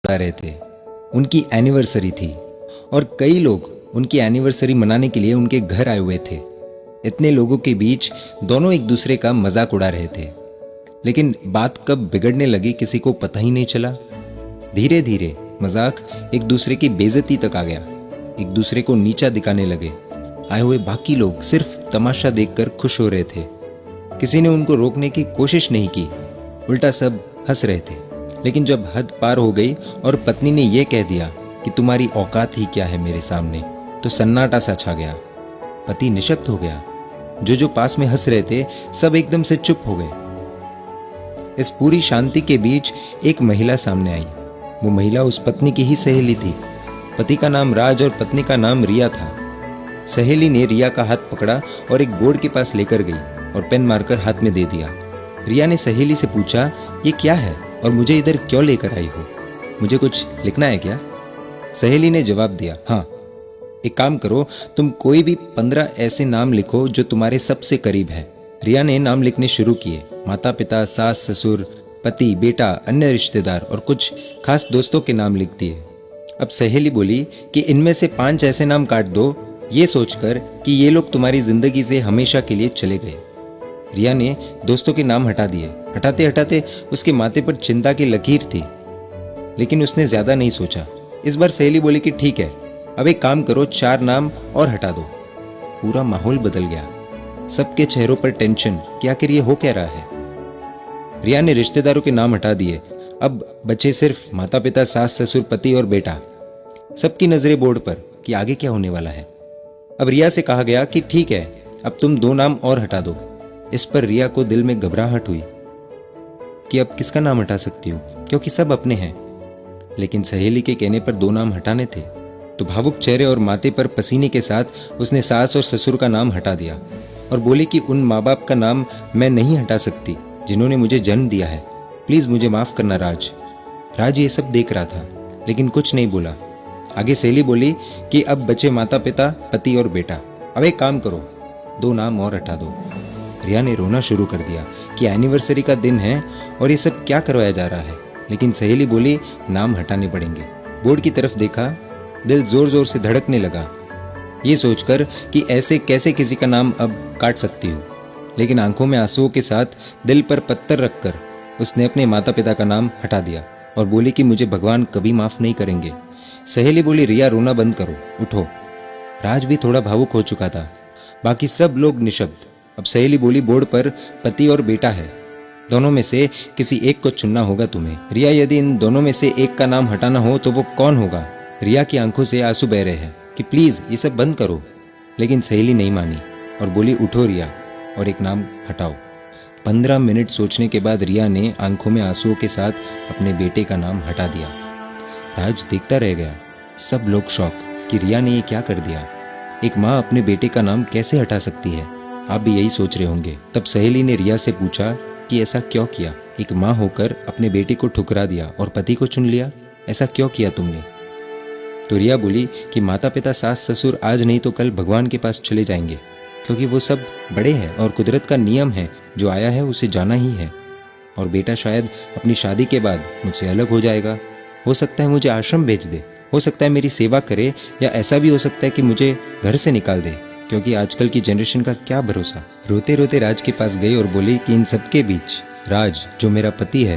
उड़ा रहे थे। उनकी एनिवर्सरी थी और कई लोग उनकी एनिवर्सरी मनाने के लिए उनके घर आए हुए थे। इतने लोगों के बीच दोनों एक दूसरे का मजाक उड़ा रहे थे, लेकिन बात कब बिगड़ने लगी किसी को पता ही नहीं चला। धीरे धीरे मजाक एक दूसरे की बेइज्जती तक आ गया। एक दूसरे को नीचा दिखाने लगे। आए हुए बाकी लोग सिर्फ तमाशा देखकर खुश हो रहे थे। किसी ने उनको रोकने की कोशिश नहीं की, उल्टा सब हंस रहे थे। लेकिन जब हद पार हो गई और पत्नी ने यह कह दिया कि तुम्हारी औकात ही क्या है मेरे सामने, तो सन्नाटा सा छा गया। पति निशब्द हो गया। जो पास में हंस रहे थे सब एकदम से चुप हो गए। इस पूरी शांति के बीच एक महिला सामने आई। वो महिला उस पत्नी की ही सहेली थी। पति का नाम राज और पत्नी का नाम रिया था। सहेली ने रिया का हाथ पकड़ा और एक बोर्ड के पास लेकर गई और पेन मारकर हाथ में दे दिया। रिया ने सहेली से पूछा, ये क्या है और मुझे इधर क्यों लेकर आई हो? मुझे कुछ लिखना है क्या? सहेली ने जवाब दिया, हाँ, एक काम करो, तुम कोई भी 15 ऐसे नाम लिखो जो तुम्हारे सबसे करीब है। रिया ने नाम लिखने शुरू किए। माता पिता, सास ससुर, पति, बेटा, अन्य रिश्तेदार और कुछ खास दोस्तों के नाम लिख दिए। अब सहेली बोली कि इनमें से 5 ऐसे नाम काट दो, ये सोचकर कि ये लोग तुम्हारी जिंदगी से हमेशा के लिए चले गए। रिया ने दोस्तों के नाम हटा दिए। हटाते हटाते उसके माथे पर चिंता की लकीर थी, लेकिन उसने ज्यादा नहीं सोचा। इस बार सहेली बोली कि ठीक है, अब एक काम करो, 4 नाम और हटा दो। पूरा माहौल बदल गया। सबके चेहरों पर टेंशन कि आखिर ये हो क्या रहा है। रिया ने रिश्तेदारों के नाम हटा दिए। अब बचे सिर्फ माता पिता, सास ससुर, पति और बेटा। सबकी नजरें बोर्ड पर कि आगे क्या होने वाला है। अब रिया से कहा गया कि ठीक है, अब तुम 2 नाम और हटा दो। इस पर रिया को दिल में घबराहट हुई कि अब किसका नाम हटा सकती हूँ, क्योंकि सब अपने हैं। लेकिन सहेली के कहने पर 2 नाम हटाने थे, तो भावुक चेहरे और माथे पर पसीने के साथ उसने सास और ससुर का नाम हटा दिया और बोली कि उन माँ बाप का नाम मैं नहीं हटा सकती जिन्होंने मुझे जन्म दिया है। प्लीज मुझे माफ करना राज। राज ये सब देख रहा था, लेकिन कुछ नहीं बोला। आगे सहेली बोली कि अब बचे माता पिता, पति और बेटा। अब एक काम करो, 2 नाम और हटा दो। रिया ने रोना शुरू कर दिया कि एनिवर्सरी का दिन है और ये सब क्या करवाया जा रहा है। लेकिन सहेली बोली नाम हटाने पड़ेंगे। बोर्ड की तरफ देखा, दिल जोर जोर से धड़कने लगा, ये सोचकर कि ऐसे कैसे किसी का नाम अब काट सकती हूँ। लेकिन आंखों में आंसुओं के साथ दिल पर पत्थर रखकर उसने अपने माता पिता का नाम हटा दिया और बोली कि मुझे भगवान कभी माफ नहीं करेंगे। सहेली बोली, रिया रोना बंद करो, उठो। राज भी थोड़ा भावुक हो चुका था। बाकी सब लोग निशब्द। अब सहेली बोली, बोर्ड पर पति और बेटा है, दोनों में से किसी एक को चुनना होगा तुम्हें। रिया, यदि इन दोनों में से एक का नाम हटाना हो तो वो कौन होगा? रिया की आंखों से आंसू बह रहे हैं कि प्लीज ये सब बंद करो। लेकिन सहेली नहीं मानी और बोली, उठो रिया और एक नाम हटाओ। 15 मिनट सोचने के बाद रिया ने आंखों में आंसुओं के साथ अपने बेटे का नाम हटा दिया। राज देखता रह गया। सब लोग शॉक कि रिया ने ये क्या कर दिया। एक माँ अपने बेटे का नाम कैसे हटा सकती है? आप भी यही सोच रहे होंगे। तब सहेली ने रिया से पूछा कि ऐसा क्यों किया? एक माँ होकर अपने बेटे को ठुकरा दिया और पति को चुन लिया, ऐसा क्यों किया तुमने? तो रिया बोली कि माता पिता, सास ससुर आज नहीं तो कल भगवान के पास चले जाएंगे, क्योंकि वो सब बड़े हैं और कुदरत का नियम है, जो आया है उसे जाना ही है। और बेटा शायद अपनी शादी के बाद मुझसे अलग हो जाएगा। हो सकता है मुझे आश्रम भेज दे, हो सकता है मेरी सेवा करे, या ऐसा भी हो सकता है कि मुझे घर से निकाल दे, क्योंकि आजकल की जनरेशन का क्या भरोसा। रोते रोते राज के पास गई और बोली कि इन सबके बीच राज, जो मेरा पति है,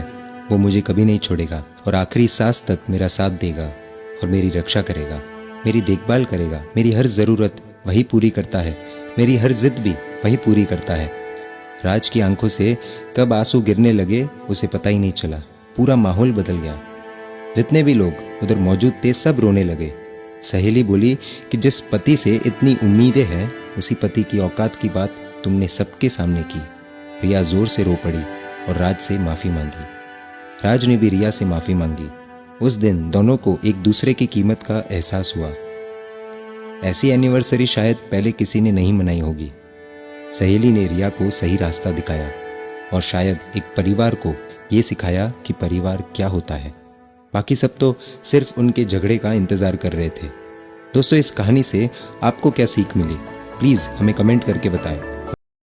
वो मुझे कभी नहीं छोड़ेगा और आखिरी सांस तक मेरा साथ देगा और मेरी रक्षा करेगा, मेरी देखभाल करेगा। मेरी हर ज़रूरत वही पूरी करता है, मेरी हर जिद भी वही पूरी करता है। राज की आंखों से कब आंसू गिरने लगे उसे पता ही नहीं चला। पूरा माहौल बदल गया। जितने भी लोग उधर मौजूद थे सब रोने लगे। सहेली बोली कि जिस पति से इतनी उम्मीदें हैं, उसी पति की औकात की बात तुमने सबके सामने की। रिया जोर से रो पड़ी और राज से माफ़ी मांगी। राज ने भी रिया से माफ़ी मांगी। उस दिन दोनों को एक दूसरे की कीमत का एहसास हुआ। ऐसी एनिवर्सरी शायद पहले किसी ने नहीं मनाई होगी। सहेली ने रिया को सही रास्ता दिखाया और शायद एक परिवार को ये सिखाया कि परिवार क्या होता है। बाकी सब तो सिर्फ उनके झगड़े का इंतजार कर रहे थे। दोस्तों, इस कहानी से आपको क्या सीख मिली, प्लीज़ हमें कमेंट करके बताएं।